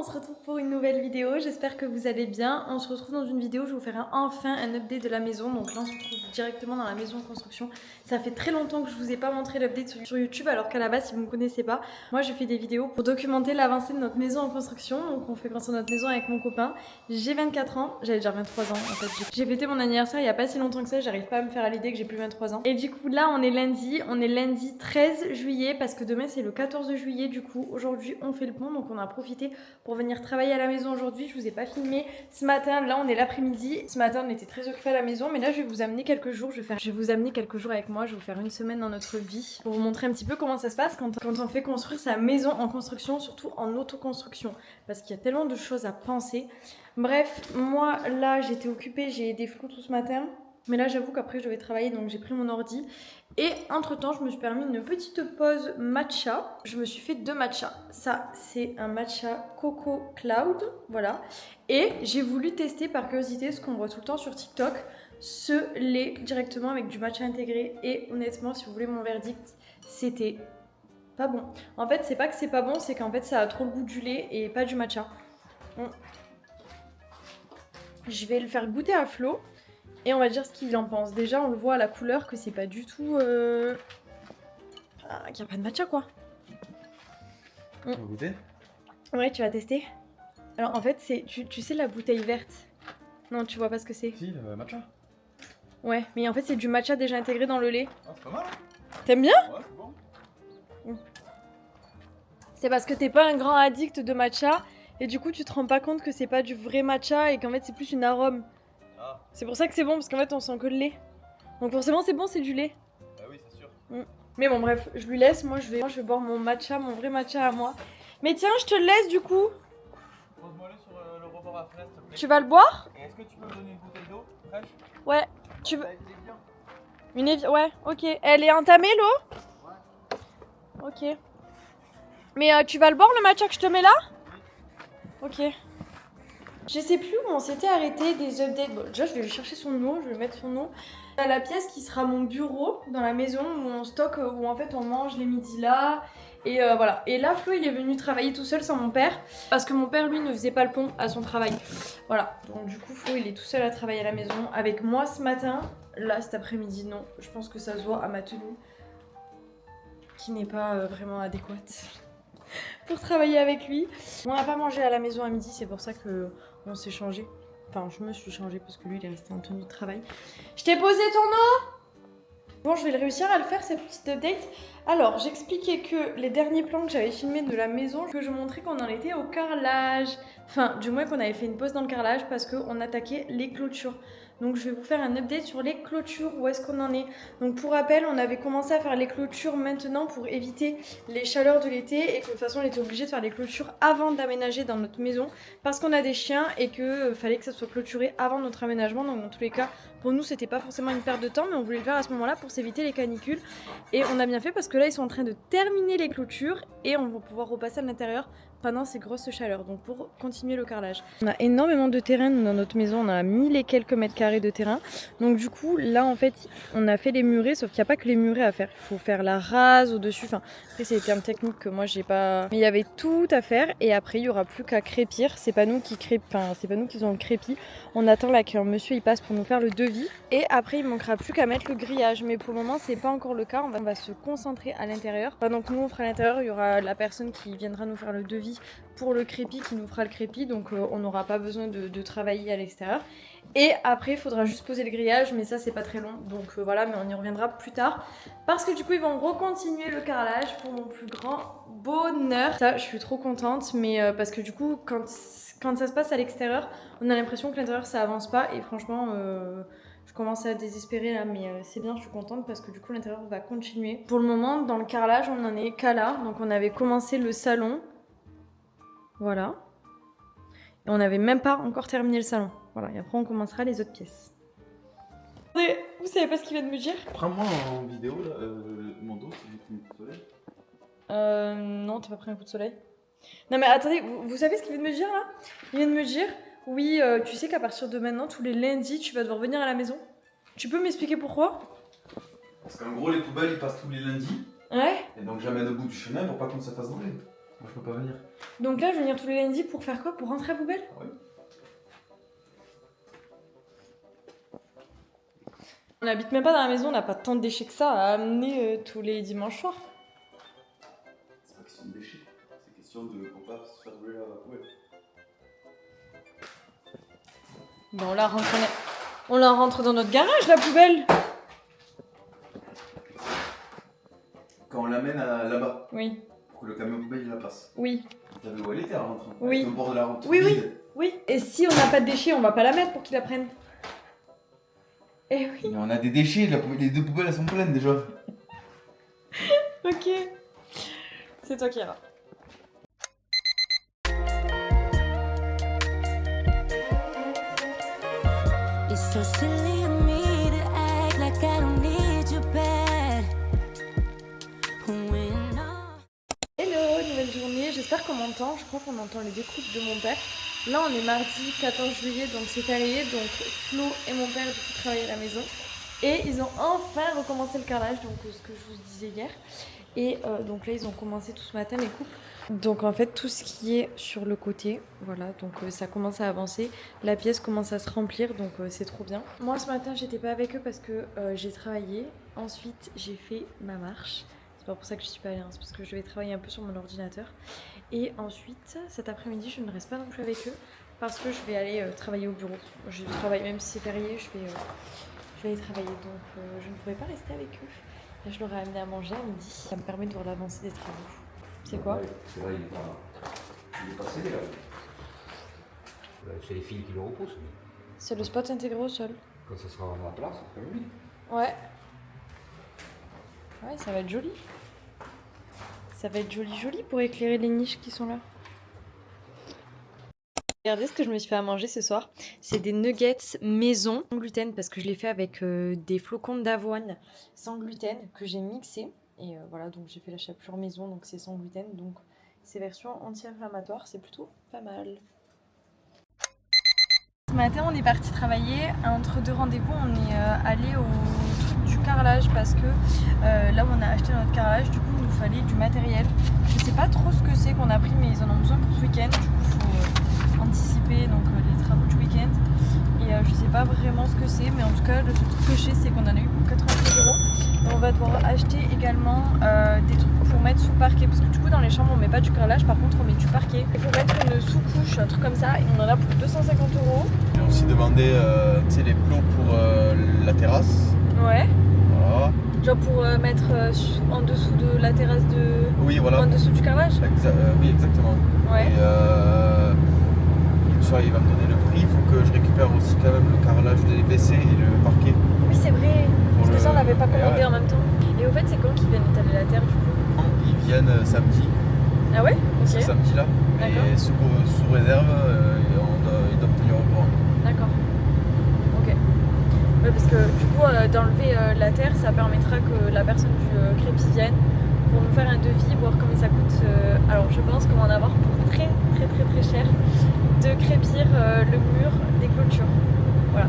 se retrouve pour une nouvelle vidéo, j'espère que vous allez bien. On se retrouve dans une vidéo, je vais vous faire enfin un update de la maison. Donc là on se retrouve directement dans la maison en construction. Ça fait très longtemps que je vous ai pas montré l'update sur YouTube, alors qu'à la base si vous me connaissez pas, moi je fais des vidéos pour documenter l'avancée de notre maison en construction. Donc on fait construire notre maison avec mon copain. J'ai 24 ans, j'allais dire 23 ans en fait. J'ai fêté mon anniversaire il y a pas si longtemps que ça, j'arrive pas à me faire à l'idée que j'ai plus 23 ans. Et du coup là on est lundi 13 juillet parce que demain c'est le 14 juillet. Du coup aujourd'hui on fait le pont, donc on a profité pour venir travailler à la maison aujourd'hui. Je vous ai pas filmé ce matin, là on est l'après-midi. Ce matin on était très occupés à la maison, mais là je vais vous amener quelques jours. Je vais vous amener quelques jours avec moi, je vais vous faire une semaine dans notre vie pour vous montrer un petit peu comment ça se passe quand on fait construire sa maison en construction, surtout en autoconstruction, parce qu'il y a tellement de choses à penser. Bref, moi là j'étais occupée, j'ai aidé Flo tout ce matin. Mais là j'avoue qu'après je vais travailler, donc j'ai pris mon ordi. Et entre temps je me suis permis une petite pause matcha. Je me suis fait 2 matchas. Ça c'est un matcha Coco Cloud, voilà. Et j'ai voulu tester par curiosité ce qu'on voit tout le temps sur TikTok, ce lait directement avec du matcha intégré. Et honnêtement si vous voulez mon verdict, c'était pas bon. En fait c'est pas que c'est pas bon, c'est qu'en fait ça a trop le goût du lait et pas du matcha. Bon. Je vais le faire goûter à Flo. Et on va dire ce qu'il en pense. Déjà, on le voit à la couleur que c'est pas du tout... qu'il n'y a pas de matcha, quoi. Tu vas goûter? Ouais, tu vas tester. Alors, en fait, c'est... Tu sais la bouteille verte? Non, tu vois pas ce que c'est. Si, le matcha. Ouais, mais en fait, c'est du matcha déjà intégré dans le lait. Ah, c'est pas mal. T'aimes bien? Ouais, c'est bon. C'est parce que t'es pas un grand addict de matcha. Et du coup, tu te rends pas compte que c'est pas du vrai matcha et qu'en fait, c'est plus une arôme. Ah. C'est pour ça que c'est bon, parce qu'en fait, on sent que le lait. Donc forcément, c'est bon, c'est du lait. Bah oui, c'est sûr. Mais bon, bref, je lui laisse. Moi, je vais boire mon matcha, mon vrai matcha à moi. Mais tiens, je te le laisse du coup. Pose-moi-le sur le rebord à fraise, s'il te plaît. Tu vas le boire? Et est-ce que tu peux me donner une bouteille d'eau fraîche? Ouais. Tu veux Avec des viandes. une Ouais, ok. Elle est entamée l'eau? Ouais. Ok. Mais tu vas le boire le matcha que je te mets là? Ok. Je sais plus où on s'était arrêté des updates. Bon, déjà, je vais lui chercher son nom, je vais mettre son nom. La pièce qui sera mon bureau dans la maison où on stocke, où en fait on mange les midis là. Et voilà. Et là, Flo, il est venu travailler tout seul sans mon père. Parce que mon père, lui, ne faisait pas le pont à son travail. Voilà. Donc du coup, Flo, il est tout seul à travailler à la maison. Avec moi ce matin. Là, cet après-midi, non. Je pense que ça se voit à ma tenue. Qui n'est pas vraiment adéquate pour travailler avec lui. On n'a pas mangé à la maison à midi, c'est pour ça que on s'est changé. Enfin, je me suis changée parce que lui, il est resté en tenue de travail. Je t'ai posé ton nom? Bon, je vais le réussir à le faire, cette petite update. Alors, j'expliquais que les derniers plans que j'avais filmés de la maison, que je montrais qu'on en était au carrelage. Enfin, du moins qu'on avait fait une pause dans le carrelage parce qu'on attaquait les clôtures. Donc je vais vous faire un update sur les clôtures, où est-ce qu'on en est. Donc pour rappel, on avait commencé à faire les clôtures maintenant pour éviter les chaleurs de l'été et que de toute façon on était obligé de faire les clôtures avant d'aménager dans notre maison parce qu'on a des chiens et que fallait que ça soit clôturé avant notre aménagement. Donc dans tous les cas, pour nous c'était pas forcément une perte de temps, mais on voulait le faire à ce moment-là pour s'éviter les canicules. Et on a bien fait parce que là ils sont en train de terminer les clôtures et on va pouvoir repasser à l'intérieur pendant ces grosses chaleurs, donc pour continuer le carrelage. On a énormément de terrain dans notre maison, on a 1000 et quelques mètres carrés de terrain, donc du coup là en fait on a fait les murets, sauf qu'il n'y a pas que les murets à faire, il faut faire la rase au-dessus, enfin après c'est des termes techniques que moi j'ai pas, mais il y avait tout à faire et après il y aura plus qu'à crépir, c'est pas nous qui c'est pas nous qui faisons le crépi, on attend là qu'un monsieur il passe pour nous faire le devis et après il manquera plus qu'à mettre le grillage, mais pour le moment c'est pas encore le cas, on va se concentrer à l'intérieur, enfin, donc nous on fera à l'intérieur, il y aura la personne qui viendra nous faire le devis pour le crépi qui nous fera le crépi, donc on n'aura pas besoin de travailler à l'extérieur. Et après il faudra juste poser le grillage, mais ça c'est pas très long, donc voilà, mais on y reviendra plus tard parce que du coup ils vont recontinuer le carrelage pour mon plus grand bonheur. Ça je suis trop contente, mais parce que du coup quand ça se passe à l'extérieur, on a l'impression que l'intérieur ça avance pas et franchement je commence à désespérer là, mais c'est bien, je suis contente parce que du coup l'intérieur va continuer. Pour le moment dans le carrelage on en est qu'à là, donc on avait commencé le salon. Voilà. Et on n'avait même pas encore terminé le salon. Voilà, et après on commencera les autres pièces. Attendez, vous savez pas ce qu'il vient de me dire? Prends-moi en vidéo là, mon dos, si j'ai pris un coup de soleil. Non, t'as pas pris un coup de soleil. Non mais attendez, vous savez ce qu'il vient de me dire là? Il vient de me dire, oui, tu sais qu'à partir de maintenant, tous les lundis, tu vas devoir venir à la maison. Tu peux m'expliquer pourquoi? Parce qu'en gros, les poubelles ils passent tous les lundis. Ouais. Et donc j'amène au bout du chemin pour pas qu'on se fasse voler. Moi je peux pas venir. Donc là, je vais venir tous les lundis pour faire quoi? Pour rentrer à poubelle? Oui. On n'habite même pas dans la maison, on n'a pas tant de déchets que ça à amener tous les dimanches soirs. C'est pas question de déchets, c'est question de pour pas se faire brûler à la poubelle. Bon, on la rentre dans notre garage, la poubelle. Quand on l'amène là-bas, Oui, pour que le camion poubelle il la passe. oui, T'as vu où elle était à rentrant? Oui. Au bord de la route. Oui, oui. vide. oui. Et si on n'a pas de déchets, on va pas la mettre pour qu'ils la prennent. Eh oui. Mais on a des déchets, les deux poubelles elles sont pleines déjà. Ok. C'est toi qui iras. It's so silly of me to act like I don't need you bad. When Hello, nouvelle journée. J'espère qu'on m'entend. Je crois qu'on entend les découpes de mon père. Là, on est mardi 14 juillet, donc c'est férié. Donc Flo et mon père, du coup, travaillent à la maison. Et ils ont enfin recommencé le carrelage, donc ce que je vous disais hier. Et donc là, ils ont commencé tout ce matin les coupes. Donc en fait, tout ce qui est sur le côté, voilà, donc ça commence à avancer. La pièce commence à se remplir, donc c'est trop bien. Moi, ce matin, j'étais pas avec eux parce que j'ai travaillé. Ensuite, j'ai fait ma marche. C'est pas pour ça que je suis pas allée, hein, c'est parce que je vais travailler un peu sur mon ordinateur. Et ensuite, cet après-midi, je ne reste pas non plus avec eux parce que je vais aller travailler au bureau. Je travaille, même si c'est férié, je vais aller travailler, donc je ne pourrai pas rester avec eux. Là, je leur ai amené à manger à midi. Ça me permet de voir l'avancée des travaux. C'est quoi? C'est vrai, il est pas scellé là. C'est les fils qui le repoussent. Mais C'est le spot intégré au sol. quand ça sera en place, ça sera joli. Ouais. Ouais, ça va être joli. Ça va être joli pour éclairer les niches qui sont là. Regardez ce que je me suis fait à manger ce soir. C'est des nuggets maison sans gluten parce que je l'ai fait avec des flocons d'avoine sans gluten que j'ai mixé. Et voilà, donc j'ai fait la chapelure maison, donc c'est sans gluten. Donc c'est version anti-inflammatoire, c'est plutôt pas mal. Ce matin, on est parti travailler. Entre deux rendez-vous, on est allé au truc du carrelage parce que là où on a acheté notre carrelage, du coup, il nous fallait du matériel. Je sais pas trop ce que c'est qu'on a pris, mais ils en ont besoin pour ce week-end. Du coup, il faut anticiper donc, les travaux du week-end. Et je sais pas vraiment ce que c'est, mais en tout cas, le seul truc que je sais, c'est qu'on en a eu pour 93 €. Et on va devoir acheter également des trucs pour mettre sous le parquet. Parce que du coup, dans les chambres, on met pas du carrelage, par contre, on met du parquet. Il faut mettre une sous-couche, un truc comme ça, et on en a pour 250 €. J'ai aussi demandé les plots pour la terrasse. Ouais. Voilà. Genre pour mettre en dessous de la terrasse de. Oui, voilà. En dessous du carrelage. Oui, exactement. Ouais. Et tout ça, il va me donner le prix. Il faut que je récupère aussi quand même le carrelage des WC et le parquet. Oui, c'est vrai. Parce que ça, on l'avait pas commandé ouais. en même temps. Et au fait, c'est quand qu'ils viennent étaler la terre du coup? Ils viennent samedi, Ah ouais? ce Ok. samedi-là. D'accord. Et sous réserve, ils doivent tenir au courant. D'accord. Ok. Ouais, parce que du coup, d'enlever la terre, ça permettra que la personne du crépi vienne pour nous faire un devis, voir combien ça coûte. Alors, je pense qu'on va en avoir pour très cher de crépir le mur des clôtures. Voilà.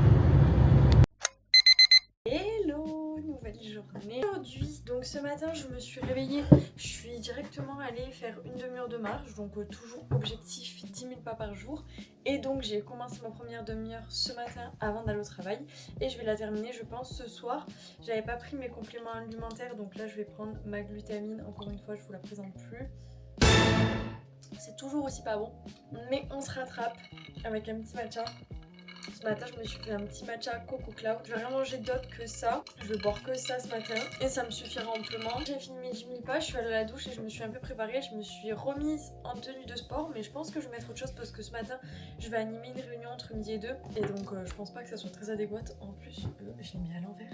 Hello, nouvelle journée. Aujourd'hui, donc ce matin, je me suis réveillée. Je suis directement allée faire une demi-heure de marche, donc toujours objectif 10 000 pas par jour. Et donc j'ai commencé ma première demi-heure ce matin avant d'aller au travail et je vais la terminer je pense ce soir. J'avais pas pris mes compléments alimentaires, donc là je vais prendre ma glutamine, encore une fois je vous la présente plus. C'est toujours aussi pas bon, mais on se rattrape avec un petit matcha. Ce matin, je me suis fait un petit matcha Coco Cloud. Je vais rien manger d'autre que ça. Je vais boire que ça ce matin et ça me suffira amplement. J'ai fini mes 10 000 pas, je suis allée à la douche et je me suis un peu préparée. Je me suis remise en tenue de sport, mais je pense que je vais mettre autre chose parce que ce matin, je vais animer une réunion entre midi et 2. Et donc, je pense pas que ça soit très adéquat. En plus, je l'ai mis à l'envers.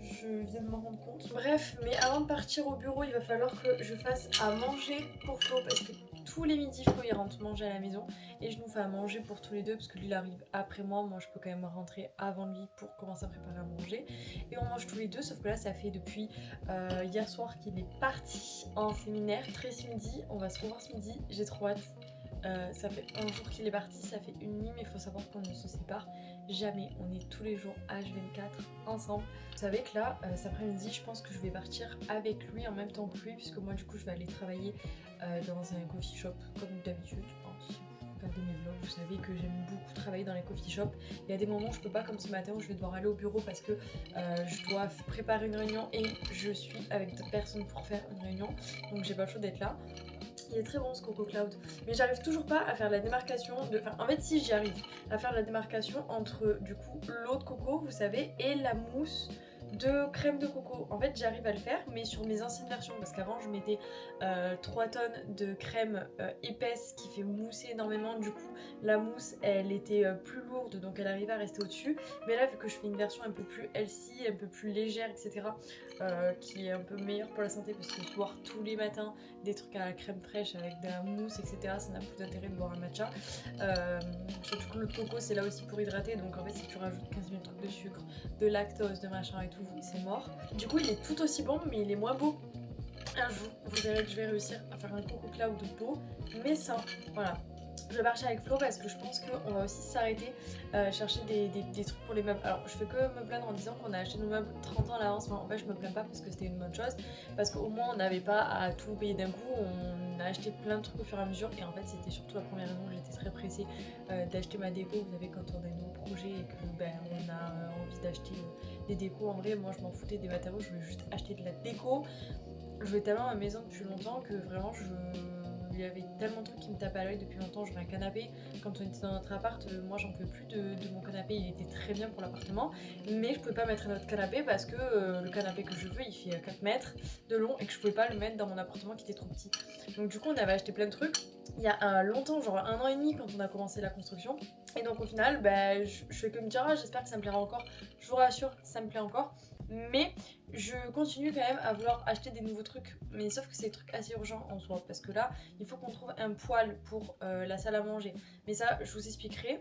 Je viens de m'en rendre compte. Bref, mais avant de partir au bureau, il va falloir que je fasse à manger pour Flo parce que tous les midis, Flo il rentre manger à la maison et je nous fais à manger pour tous les deux parce que lui il arrive après moi. Moi je peux quand même rentrer avant lui pour commencer à préparer à manger et on mange tous les deux, sauf que là ça fait depuis hier soir qu'il est parti en séminaire. 13 midi, on va se revoir ce midi, j'ai trop hâte. Ça fait un jour qu'il est parti, ça fait une nuit, mais il faut savoir qu'on ne se sépare jamais. On est tous les jours H24 ensemble. Vous savez que là, cet après-midi, je pense que je vais partir avec lui en même temps que lui, puisque moi du coup je vais aller travailler dans un coffee shop comme d'habitude. Si vous regardez mes vlogs, vous savez que j'aime beaucoup travailler dans les coffee shops. Il y a des moments où je peux pas, comme ce matin où je vais devoir aller au bureau parce que je dois préparer une réunion et je suis avec d'autres personnes pour faire une réunion, donc j'ai pas le choix d'être là. Il est très bon ce Coco Cloud, mais j'arrive toujours pas à faire la démarcation de... Enfin, en fait si, j'y arrive à faire la démarcation entre du coup l'eau de coco, vous savez, et la mousse de crème de coco. En fait j'arrive à le faire, mais sur mes anciennes versions, parce qu'avant je mettais 3 tonnes de crème épaisse qui fait mousser énormément. Du coup la mousse elle était plus lourde, donc elle arrivait à rester au dessus, mais là vu que je fais une version un peu plus healthy, un peu plus légère, etc., qui est un peu meilleure pour la santé, parce que boire tous les matins des trucs à la crème fraîche avec de la mousse, etc., ça n'a plus d'intérêt de boire un matcha. Surtout que l'eau de coco c'est là aussi pour hydrater, donc en fait si tu rajoutes 15 000 trucs de sucre, de lactose, de machin et tout, c'est mort. Du coup il est tout aussi bon, mais il est moins beau. Un jour vous verrez que je vais réussir à faire un Coco Cloud beau mais sain. Voilà, je vais marcher avec Flo parce que je pense qu'on va aussi s'arrêter chercher des trucs pour les meubles. Alors je fais que me plaindre en disant qu'on a acheté nos meubles 30 ans à l'avance. Enfin, en fait je me plains pas parce que c'était une bonne chose, parce qu'au moins on n'avait pas à tout payer d'un coup. On a acheté plein de trucs au fur et à mesure, et en fait c'était surtout la première année où j'étais très pressée d'acheter ma déco. Vous savez, quand on a un nouveau projet et que on a envie d'acheter des décos, en vrai moi je m'en foutais des matériaux, je voulais juste acheter de la déco. Je voulais tellement ma maison depuis longtemps que vraiment il y avait tellement de trucs qui me tapaient à l'œil depuis longtemps. Genre un canapé, quand on était dans notre appart, moi j'en pouvais plus de mon canapé. Il était très bien pour l'appartement, mais je pouvais pas mettre un autre canapé parce que le canapé que je veux il fait 4 mètres de long et que je pouvais pas le mettre dans mon appartement qui était trop petit. Donc du coup on avait acheté plein de trucs il y a longtemps, genre 1 an et demi quand on a commencé la construction. Et donc au final je fais que me dire j'espère que ça me plaira encore. Je vous rassure, ça me plaît encore, mais je continue quand même à vouloir acheter des nouveaux trucs, mais sauf que c'est des trucs assez urgents en soi, parce que là il faut qu'on trouve un poêle pour la salle à manger, mais ça je vous expliquerai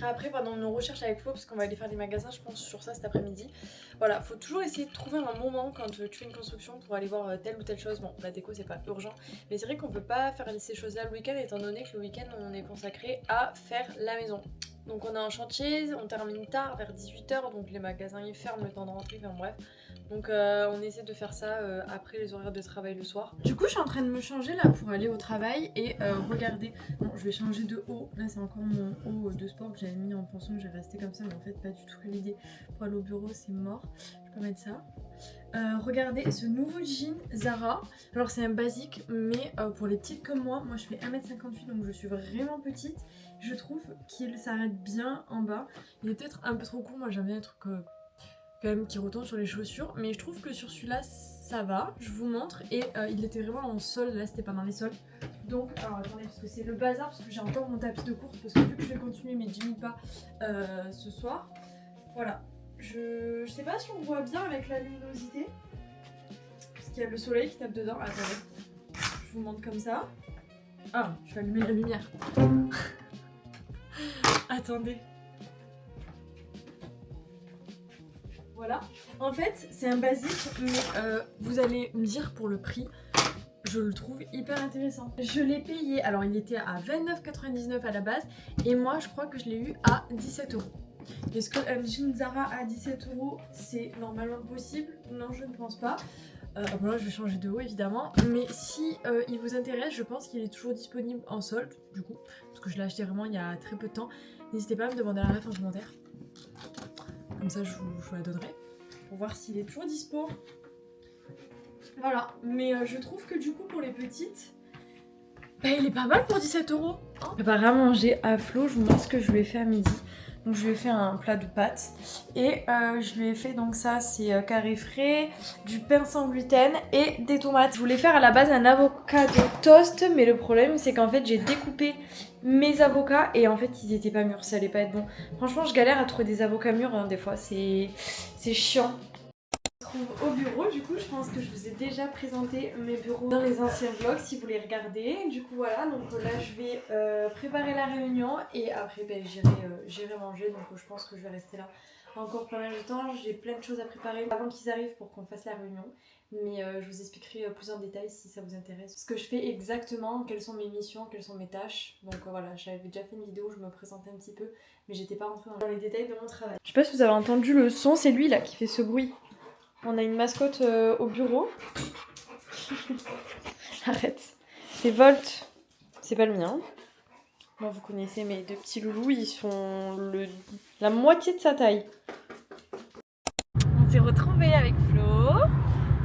après pendant nos recherches avec Flo, parce qu'on va aller faire des magasins je pense sur ça cet après-midi. Voilà, faut toujours essayer de trouver un moment quand tu fais une construction pour aller voir telle ou telle chose. Bon, la déco c'est pas urgent, mais c'est vrai qu'on peut pas faire ces choses là le week-end, étant donné que le week-end on est consacré à faire la maison. Donc on est en chantier, on termine tard, vers 18h, donc les magasins ils ferment, le temps de rentrer, enfin bref. Donc on essaie de faire ça après les horaires de travail le soir. Du coup je suis en train de me changer là pour aller au travail et regardez, bon je vais changer de haut, là c'est encore mon haut de sport que j'avais mis en pension, j'ai resté comme ça mais en fait pas du tout l'idée pour aller au bureau, c'est mort. Je peux mettre ça. Regardez ce nouveau jean Zara, alors c'est un basique mais pour les petites comme moi je fais 1m58 donc je suis vraiment petite. Je trouve qu'il s'arrête bien en bas, il est peut-être un peu trop court, moi j'aime bien les trucs quand même qui retourne sur les chaussures, mais je trouve que sur celui-là ça va, je vous montre. Et il était vraiment en sol, là c'était pas dans les sols, donc alors attendez parce que c'est le bazar, parce que j'ai encore mon tapis de course, parce que vu que je vais continuer mes 10 000 pas ce soir, voilà. Je sais pas si on voit bien avec la luminosité, parce qu'il y a le soleil qui tape dedans. Attendez, je vous montre comme ça. Ah, je vais allumer la lumière. Attendez. Voilà. En fait, c'est un basique, mais vous allez me dire pour le prix, je le trouve hyper intéressant. Je l'ai payé, alors il était à 29,99 à la base, et moi je crois que je l'ai eu à 17 €. Est-ce qu'un jean Zara à 17 € c'est normalement possible? Non, je ne pense pas. Bon là je vais changer de haut évidemment, mais si il vous intéresse, je pense qu'il est toujours disponible en solde du coup, parce que je l'ai acheté vraiment il y a très peu de temps. N'hésitez pas à me demander la ref en commentaire, comme ça je vous la donnerai pour voir s'il est toujours dispo. Voilà, mais je trouve que du coup pour les petites, il est pas mal pour 17 €. Je prépare à manger à Flo, je vous montre ce que je lui ai fait à midi. Donc je lui ai fait un plat de pâtes et je lui ai fait, donc ça c'est carré frais, du pain sans gluten et des tomates. Je voulais faire à la base un avocado toast, mais le problème c'est qu'en fait j'ai découpé mes avocats et en fait ils étaient pas mûrs, ça allait pas être bon. Franchement je galère à trouver des avocats mûrs hein, des fois, c'est chiant. Au bureau, du coup je pense que je vous ai déjà présenté mes bureaux dans les anciens vlogs si vous les regardez. Du coup voilà, donc là je vais préparer la réunion et après j'irai manger, donc je pense que je vais rester là encore pas mal de temps. J'ai plein de choses à préparer avant qu'ils arrivent pour qu'on fasse la réunion. Mais je vous expliquerai plus en détail si ça vous intéresse. Ce que je fais exactement, quelles sont mes missions, quelles sont mes tâches. Donc voilà, j'avais déjà fait une vidéo où je me présentais un petit peu, mais j'étais pas rentrée dans les détails de mon travail. Je sais pas si vous avez entendu le son, c'est lui là qui fait ce bruit. On a une mascotte au bureau. Arrête. C'est Volt. C'est pas le mien. Moi, vous connaissez mes deux petits loulous, ils sont la moitié de sa taille. On s'est retrouvés avec Flo.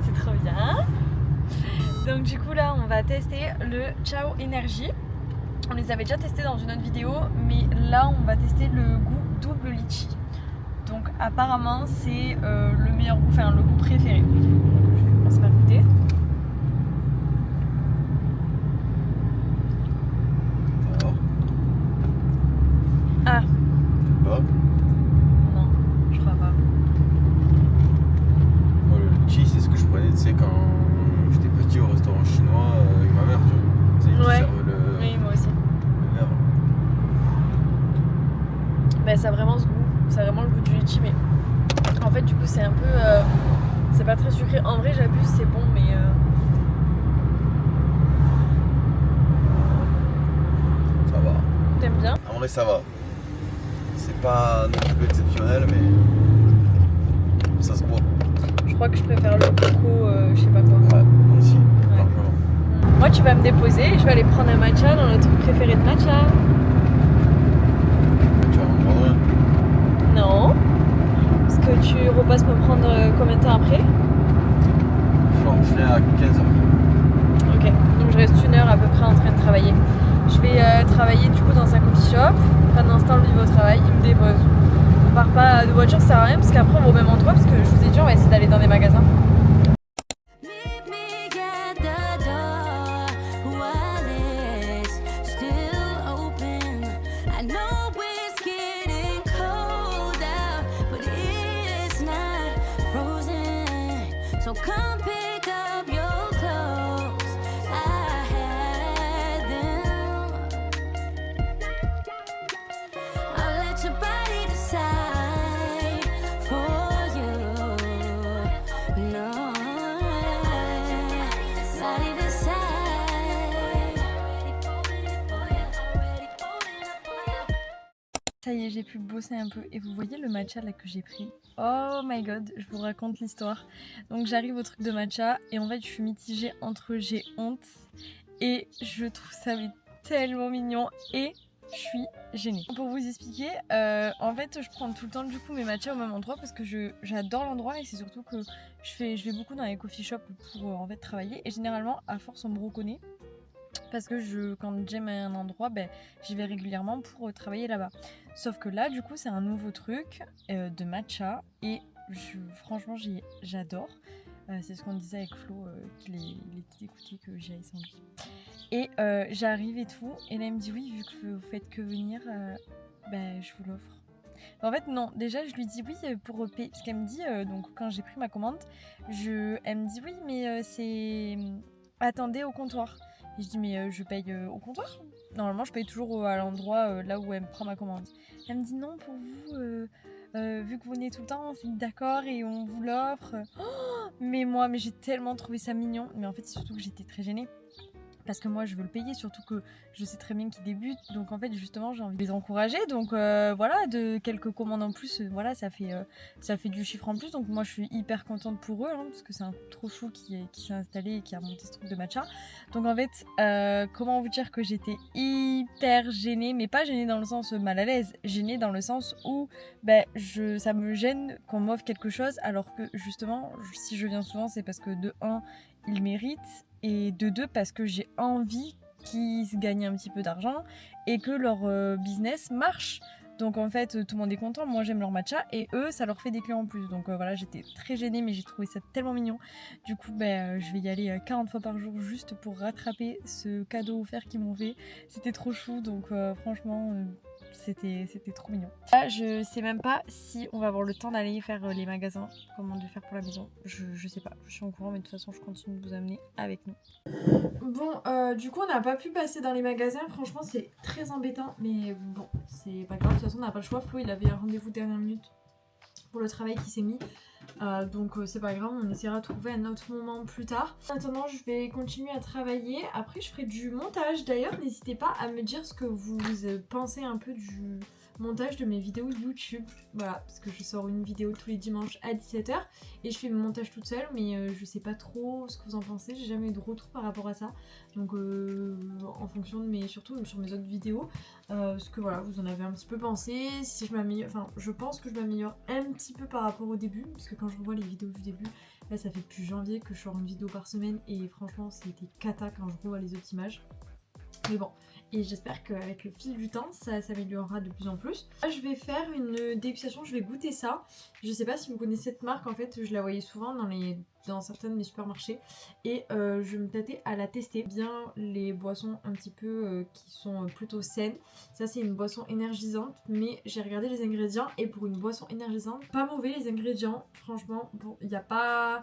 C'est trop bien. Donc du coup là, on va tester le Ciao Energy. On les avait déjà testés dans une autre vidéo, mais là, on va tester le goût double litchi. Donc apparemment, c'est le meilleur goût, enfin le goût préféré. Donc je vais commencer par goûter. Ah. Pas. Non, je crois pas. Moi, le litchi, c'est ce que je prenais, tu sais, quand j'étais petit au restaurant chinois avec ma mère, tu sais, ils Ouais. servent le Oui, moi aussi. verre. Bah ça a vraiment ce goût, ça a vraiment le goût du litchi, mais en fait du coup c'est un peu, c'est pas très sucré. En vrai j'abuse, c'est bon, mais Ça va. t'aimes bien? En vrai, ça va. C'est pas non plus exceptionnel, mais ça se boit. Je crois que je préfère le coco, je sais pas quoi. Ouais, moi aussi, Ouais. largement. Moi tu vas me déposer, je vais aller prendre un matcha dans le truc préféré de matcha. Tu vas m'en prendre un. Non. Parce que tu repasses me prendre combien de temps après? Genre, je viens à 15h. Ok, donc je reste 1 heure à peu près en train de travailler. Je vais travailler du coup dans un coffee shop. Pendant ce temps, lui va au travail, il me dépose. On part pas de voiture, ça sert à rien parce qu'après on va au même endroit parce que je vous ai dit, on va essayer d'aller dans des magasins. Meet me at the door while it's still open. I know it's getting cold out, but it's not frozen. So come pick up your clothes. I had them. I'll let your body decide for you. No, body decide. Ça y est, j'ai pu bosser un peu et vous voyez le matcha là que j'ai pris. Oh my god, je vous raconte l'histoire. Donc j'arrive au truc de matcha et en fait je suis mitigée entre j'ai honte et je trouve ça mais tellement mignon et je suis gênée. Pour vous expliquer, en fait je prends tout le temps du coup mes matchas au même endroit parce que j'adore l'endroit et c'est surtout que je vais beaucoup dans les coffee shops pour en fait travailler et généralement à force on me reconnaît. Parce que quand j'aime un endroit, ben, j'y vais régulièrement pour travailler là-bas. Sauf que là, du coup, c'est un nouveau truc de matcha et franchement, j'adore. C'est ce qu'on disait avec Flo, qu'il était écouté que j'y aille sans lui. Et j'arrive et tout, et là, il me dit oui, vu que vous faites que venir, ben, je vous l'offre. En fait, non, déjà, je lui dis oui pour payer. Parce qu'elle me dit, donc quand j'ai pris ma commande, elle me dit oui, mais c'est. Attendez au comptoir. Et je dis mais je paye au comptoir. Normalement je paye toujours à l'endroit là où elle me prend ma commande. Elle me dit non pour vous, vu que vous venez tout le temps, on s'est mis d'accord et on vous l'offre. Oh, mais j'ai tellement trouvé ça mignon. Mais en fait c'est surtout que j'étais très gênée. Parce que moi je veux le payer, surtout que je sais très bien qu'ils débutent. Donc en fait justement j'ai envie de les encourager. Donc voilà, de quelques commandes en plus, voilà, ça fait du chiffre en plus. Donc moi je suis hyper contente pour eux, hein, parce que c'est un couple trop chou qui s'est installé et qui a monté ce truc de matcha. Donc en fait, comment vous dire que j'étais hyper gênée, mais pas gênée dans le sens mal à l'aise, gênée dans le sens où ça me gêne qu'on m'offre quelque chose alors que justement si je viens souvent c'est parce que de 1 ils méritent et de 2 parce que j'ai envie qu'ils gagnent un petit peu d'argent et que leur business marche. Donc en fait tout le monde est content, moi j'aime leur matcha et eux ça leur fait des clients en plus. Donc voilà, j'étais très gênée mais j'ai trouvé ça tellement mignon. Du coup je vais y aller 40 fois par jour juste pour rattraper ce cadeau offert qu'ils m'ont fait. C'était trop chou donc franchement c'était trop mignon. Là je sais même pas si on va avoir le temps d'aller faire les magasins, comment de faire pour la maison. Je sais pas, je suis au courant mais de toute façon je continue de vous amener avec nous. Bon du coup on n'a pas pu passer dans les magasins, franchement c'est très embêtant mais bon c'est pas grave, de toute façon on n'a pas le choix. Flo il avait un rendez-vous dernière minute pour le travail qui s'est mis. Donc c'est pas grave, on essaiera de trouver un autre moment plus tard. Maintenant je vais continuer à travailler, après je ferai du montage. D'ailleurs n'hésitez pas à me dire ce que vous pensez un peu du montage de mes vidéos YouTube. Voilà, parce que je sors une vidéo tous les dimanches à 17h et je fais mon montage toute seule, mais je sais pas trop ce que vous en pensez, j'ai jamais eu de retour par rapport à ça. Donc en fonction de surtout sur mes autres vidéos, ce que voilà, vous en avez un petit peu pensé, si je m'améliore, enfin je pense que je m'améliore un petit peu par rapport au début, parce que quand je revois les vidéos du début, là ça fait depuis janvier que je sors une vidéo par semaine et franchement c'était cata quand je revois les autres images. Mais bon, et j'espère qu'avec le fil du temps, ça s'améliorera de plus en plus. Là, je vais faire une dégustation, je vais goûter ça. Je sais pas si vous connaissez cette marque, en fait, je la voyais souvent dans certains de mes supermarchés. Et je vais me tâter à la tester. Bien les boissons un petit peu qui sont plutôt saines. Ça, c'est une boisson énergisante, mais j'ai regardé les ingrédients. Et pour une boisson énergisante, pas mauvais les ingrédients. Franchement, bon, il n'y a pas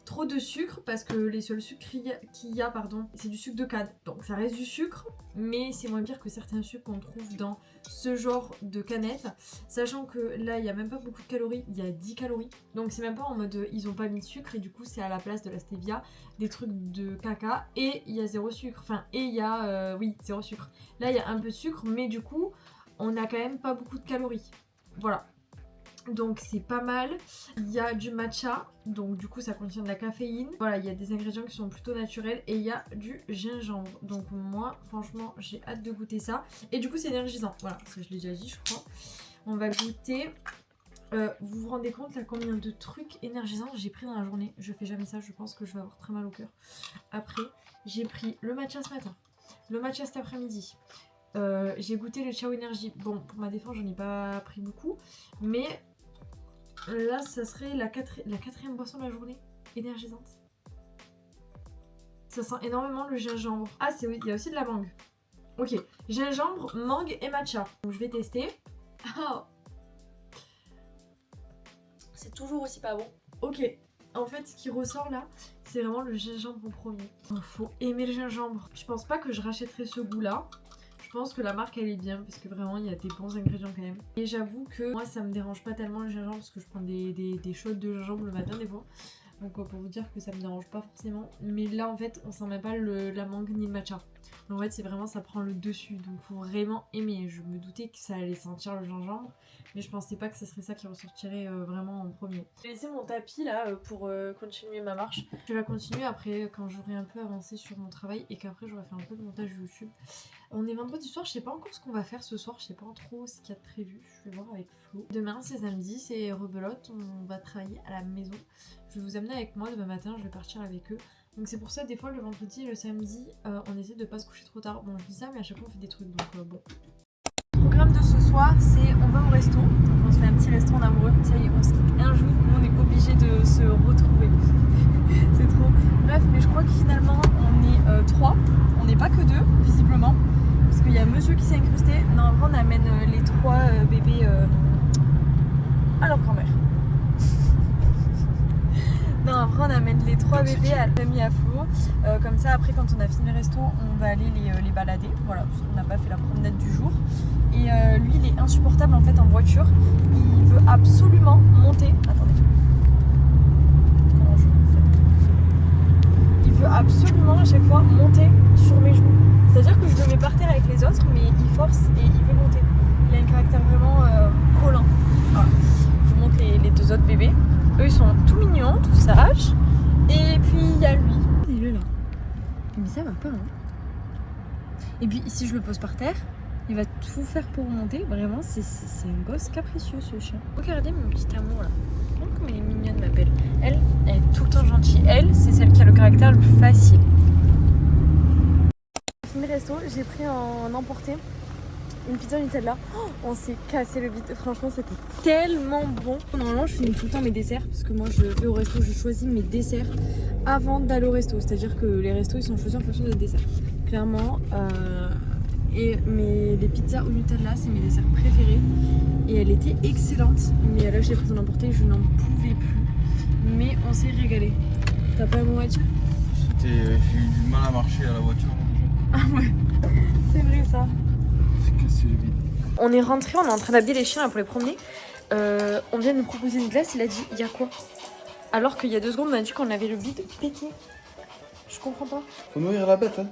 trop de sucre parce que les seuls sucres qu'il y a, c'est du sucre de canne. Donc ça reste du sucre, mais c'est moins pire que certains sucres qu'on trouve dans ce genre de canette. Sachant que là, il n'y a même pas beaucoup de calories, il y a 10 calories. Donc c'est même pas en mode ils ont pas mis de sucre et du coup c'est à la place de la stevia, des trucs de caca et il y a zéro sucre. Enfin, et il y a, oui, zéro sucre. Là, il y a un peu de sucre, mais du coup, on a quand même pas beaucoup de calories. Voilà. Donc c'est pas mal. Il y a du matcha, donc du coup ça contient de la caféine. Voilà, il y a des ingrédients qui sont plutôt naturels et il y a du gingembre. Donc moi franchement j'ai hâte de goûter ça. Et du coup c'est énergisant, voilà, ça je l'ai déjà dit je crois. On va goûter. Vous vous rendez compte là combien de trucs énergisants j'ai pris dans la journée? Je fais jamais ça, je pense que je vais avoir très mal au cœur. Après j'ai pris le matcha ce matin, le matcha cet après-midi. J'ai goûté le Ciao Énergie. Bon, pour ma défense j'en ai pas pris beaucoup, mais là, ça serait la quatrième boisson de la journée énergisante. Ça sent énormément le gingembre. Ah, il y a aussi de la mangue. Ok, gingembre, mangue et matcha. Donc je vais tester. Oh. C'est toujours aussi pas bon. Ok, en fait, ce qui ressort là, c'est vraiment le gingembre en premier. Il faut aimer le gingembre. Je pense pas que je rachèterai ce goût-là. Je pense que la marque elle est bien parce que vraiment il y a des bons ingrédients quand même. Et j'avoue que moi ça me dérange pas tellement le gingembre parce que je prends des shots de gingembre le matin des fois. Donc pour vous dire que ça me dérange pas forcément. Mais là en fait on sent même pas la mangue ni le matcha. Donc en fait c'est vraiment ça prend le dessus. Donc faut vraiment aimer. Je me doutais que ça allait sentir le gingembre. Mais je pensais pas que ce serait ça qui ressortirait vraiment en premier. J'ai laissé mon tapis là pour continuer ma marche. Je vais continuer après quand j'aurai un peu avancé sur mon travail et qu'après j'aurai fait un peu de montage YouTube. On est vendredi soir, je sais pas encore ce qu'on va faire ce soir, je sais pas trop ce qu'il y a de prévu, je vais voir avec Flo. Demain c'est samedi, c'est rebelote, on va travailler à la maison. Je vais vous amener avec moi demain matin, je vais partir avec eux. Donc c'est pour ça des fois le vendredi et le samedi, on essaie de pas se coucher trop tard. Bon je dis ça mais à chaque fois on fait des trucs donc bon. Le programme de ce soir c'est on va au resto, donc on se fait un petit resto en amoureux. Ça y est, on se quitte un jour, on est obligé de se retrouver. C'est trop. Bref, mais je crois que finalement on est 3, on n'est pas que 2 visiblement. Parce qu'il y a monsieur qui s'est incrusté. Non, en vrai, on amène les 3 bébés à leur grand-mère. Non, en vrai, on amène les 3 bébés à l'ami à Flo. Comme ça, après, quand on a fini le resto, on va aller les balader. Voilà, parce qu'on n'a pas fait la promenade du jour. Et lui, il est insupportable en fait en voiture. Il veut absolument monter. Attendez. Comment je fais? Il veut absolument à chaque fois monter sur mes genoux. C'est-à-dire que je le mets par terre avec les autres, mais il force et il veut monter. Il a un caractère vraiment collant. Voilà. Je vous montre les 2 autres bébés. Eux, ils sont tout mignons, tout sages. Et puis, il y a lui. Il est là. Mais ça va pas, hein. Et puis, si je le pose par terre, il va tout faire pour monter. Vraiment, c'est un gosse capricieux, ce chien. Regardez mon petit amour, là. Regarde comme elle est mignonne, ma belle. Elle est tout le temps gentille. Elle, c'est celle qui a le caractère le plus facile. Fini resto, j'ai pris en emporté une pizza Nutella. Oh, on s'est cassé le bide, franchement c'était tellement bon. Normalement je finis tout le temps mes desserts parce que moi je vais au resto, je choisis mes desserts avant d'aller au resto. C'est-à-dire que les restos ils sont choisis en fonction des desserts. Clairement, les pizzas au Nutella c'est mes desserts préférés. Et elle était excellente. Mais là je l'ai prise en emporté, je n'en pouvais plus. Mais on s'est régalé. T'as pas un mot à dire? J'ai eu du mal à marcher à la voiture. Ah ouais, c'est vrai ça. C'est cassé le vide. On est rentré, on est en train d'habiller les chiens là, pour les promener. On vient de nous proposer une glace, il a dit, il y a quoi? Alors qu'il y a 2 secondes, on a dit qu'on avait le bide pété. Je comprends pas. Faut nourrir la bête, hein.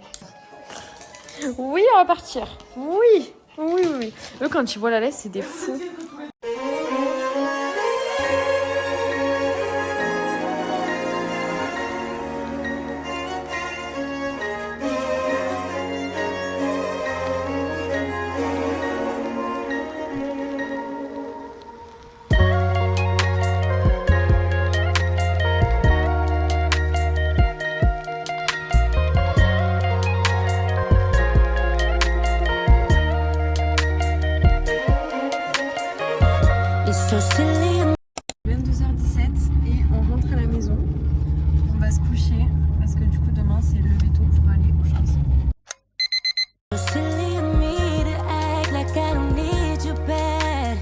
Oui, on va partir. Oui, oui, oui, oui. Eux, quand ils voient la laisse, c'est des fous. It's so silly. 22h17 et on rentre à la maison. On va se coucher parce que du coup demain c'est lever tôt pour aller au chantier. So silly of me to act like I don't need you bad.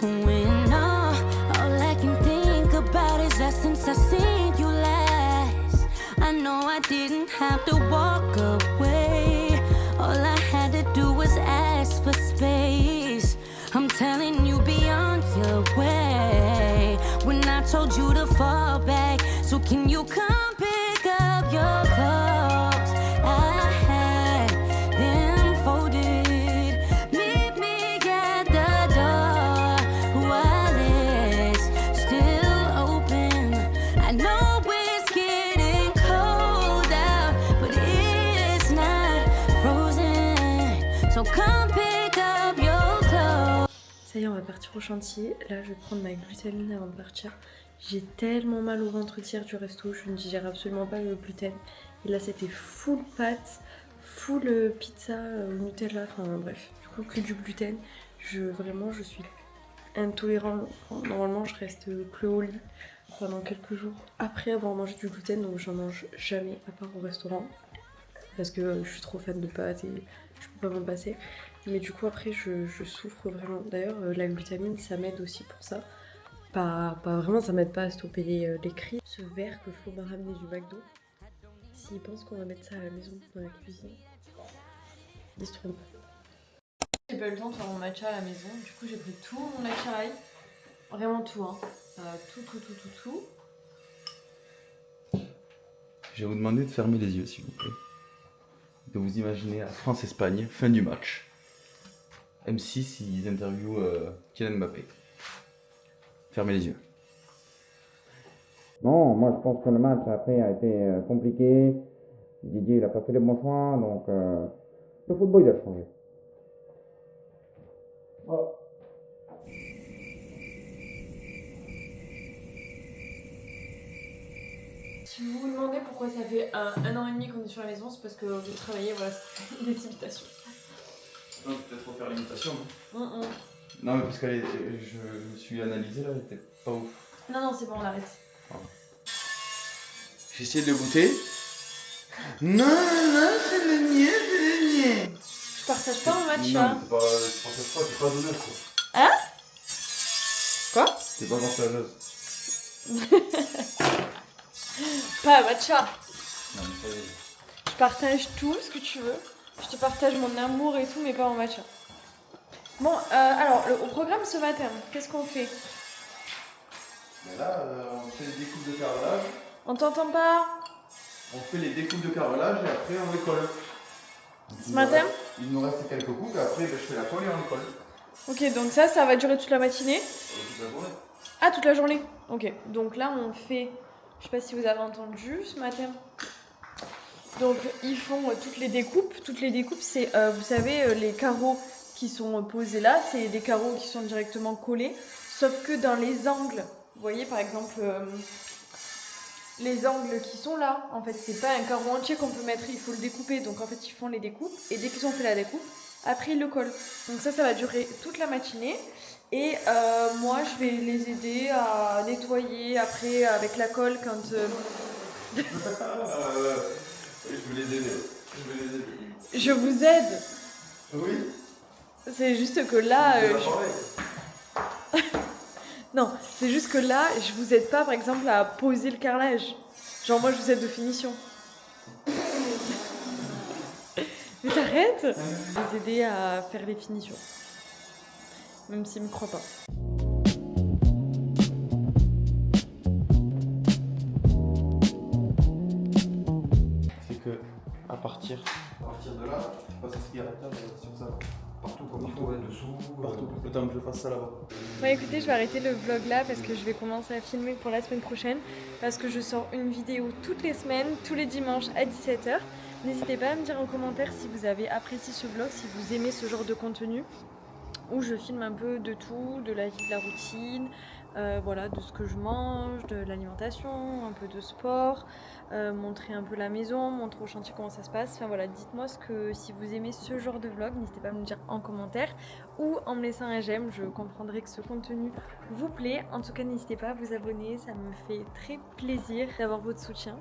When all I can think about is that since I seen you last, I know I didn't have to walk away. All I had to do was ask for space. I'm telling you, be on your way. When I told you to fall back, so can you come pick up your clothes? I had them folded. Meet me at the door while it's still open. I know it's getting cold out, but it's not frozen. So come pick up your clothes. Ça y est, on va partir au chantier. Là, je vais prendre ma glutamine avant de partir. J'ai tellement mal au ventre hier du resto, je ne digère absolument pas le gluten. Et là, c'était full pâte, full pizza au Nutella, enfin bref, du coup que du gluten. Vraiment, je suis intolérante. Enfin, normalement, je reste que au lit pendant quelques jours après avoir mangé du gluten, donc j'en mange jamais à part au restaurant. Parce que je suis trop fan de pâtes et je peux pas m'en passer. Mais du coup après je souffre vraiment. D'ailleurs la glutamine ça m'aide aussi pour ça. Pas vraiment, ça m'aide pas à stopper les cris. Ce verre que Flo m'a ramené du McDo, s'il pense qu'on va mettre ça à la maison dans la cuisine, il se trompe. J'ai pas eu le temps de faire mon matcha à la maison, du coup j'ai pris tout mon acai, vraiment tout hein, tout. Je vais vous demander de fermer les yeux, s'il vous plaît. De vous imaginer à France-Espagne, fin du match. M6, ils interviewent Kylian Mbappé. Fermez les yeux. Non, moi je pense que le match après a été compliqué. Didier il a pas fait les bons choix, donc le football il a changé. Voilà. Si vous vous demandez pourquoi ça fait 1 an et demi qu'on est sur la maison, c'est parce que vous travaillez, voilà, c'est des imitations. Non, peut-être refaire l'imitation. Non, mais parce que je me suis analysé là, elle était pas ouf. Non, c'est bon, on arrête. J'ai essayé de le goûter. Non, c'est le mien. Je partage pas mon matcha. Non, t'es pas donneuse quoi. Hein? Quoi? T'es pas partageuse. Pas un matcha. Non, mais ça y est. Je partage tout ce que tu veux. Je te partage mon amour et tout, mais pas mon matcha. Bon, alors, au programme ce matin, qu'est-ce qu'on fait? Mais là, on fait les découpes de carrelage. On t'entend pas? On fait les découpes de carrelage et après on les colle. Ce matin? Il nous reste quelques coupes et après je fais la colle et on les colle. Ok, donc ça va durer toute la matinée? Toute la journée. Ah, toute la journée? Ok, donc là on fait, je sais pas si vous avez entendu ce matin. Donc ils font toutes les découpes. Toutes les découpes, c'est, vous savez, les carreaux qui sont posés là, c'est des carreaux qui sont directement collés. Sauf que dans les angles, vous voyez par exemple les angles qui sont là, en fait c'est pas un carreau entier qu'on peut mettre, il faut le découper. Donc en fait ils font les découpes et dès qu'ils ont fait la découpe, après ils le collent. Donc ça va durer toute la matinée. Et moi je vais les aider à nettoyer après avec la colle quand... Je vais les aider. Je vous aide. Oui. C'est juste que là... Non, c'est juste que là, je vous aide pas par exemple à poser le carrelage. Genre moi je vous aide de finition. Mais t'arrêtes. Vous aider à faire les finitions. même s'il me croit pas. C'est que à partir de là, je passe aspirateur sur ça. Partout comme il faut, hein, dessous. Partout. Le temps que je fasse ça là-bas. Bon écoutez, je vais arrêter le vlog là parce que je vais commencer à filmer pour la semaine prochaine parce que je sors une vidéo toutes les semaines, tous les dimanches à 17h. N'hésitez pas à me dire en commentaire si vous avez apprécié ce vlog, si vous aimez ce genre de contenu où je filme un peu de tout, de la vie, de la routine, voilà, de ce que je mange, de l'alimentation, un peu de sport, montrer un peu la maison, montrer au chantier comment ça se passe. Enfin voilà, dites-moi si vous aimez ce genre de vlog, n'hésitez pas à me le dire en commentaire ou en me laissant un j'aime, je comprendrai que ce contenu vous plaît. En tout cas, n'hésitez pas à vous abonner, ça me fait très plaisir d'avoir votre soutien.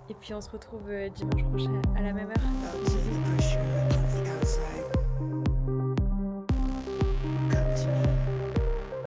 Et puis on se retrouve dimanche prochain à la même heure. Bisous.